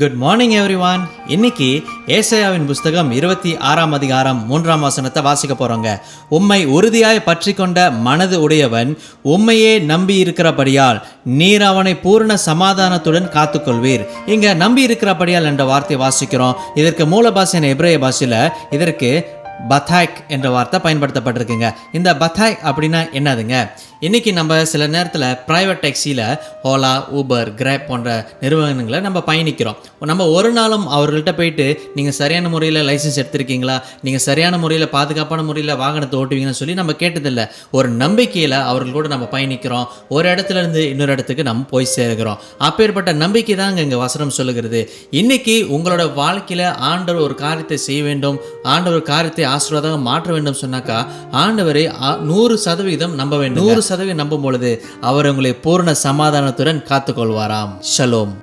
Good morning everyone. இன்னைக்கு ஏசாயாவின் புஸ்தகம் 26ஆம் அதிகாரம் 3ஆம் வசனத்தை வாசிக்க போறோங்க. உம்மை உறுதியாய் பற்றி கொண்ட மனது உடையவன் உம்மையே நம்பி இருக்கிறபடியால் நீர் அவனை பூரண சமாதானத்துடன் காத்துக்கொள்வீர். இங்க நம்பி இருக்கிறபடியால் என்ற வார்த்தையை வாசிக்கிறோம். இதற்கு மூல பாஷையான எபிரேய பாஷையில இதற்கு பத்தாய்க் என்ற வார்த்தை பயன்படுத்தப்பட்டிருக்குங்க. இந்த பத்தாய்க் அப்படின்னா என்னதுங்க? இன்னைக்கு நம்ம சில நேரத்தில் ப்ரைவேட் டாக்ஸியில் ஓலா, ஊபர், கிராப் போன்ற நிறுவனங்களை நம்ம பயணிக்கிறோம். நம்ம ஒரு நாளும் அவர்கள்ட்ட போயிட்டு நீங்கள் சரியான முறையில் லைசன்ஸ் எடுத்திருக்கீங்களா, நீங்கள் சரியான முறையில் பாதுகாப்பான முறையில் வாகனத்தை ஓட்டுவீங்கன்னு சொல்லி நம்ம கேட்டதில்லை. ஒரு நம்பிக்கையில் அவர்கள் கூட நம்ம பயணிக்கிறோம். ஒரு இடத்துல இருந்து இன்னொரு இடத்துக்கு நம்ம போய் சேருகிறோம். அப்பேற்பட்ட நம்பிக்கை தாங்க இங்கே வசனம் சொல்லுகிறது. இன்னைக்கு உங்களோட வாழ்க்கையில் ஆண்டவர் ஒரு காரியத்தை செய்ய வேண்டும், ஆண்டவர் ஒரு காரியத்தை ஆசீர்வாதமாக மாற்ற வேண்டும் சொன்னாக்கா ஆண்டவரை 100% நம்ப வேண்டும். 100% நம்பும் பொழுது அவர் உங்களை பூர்ண சமாதானத்துடன் காத்துக்கொள்வாராம். ஷலோம்.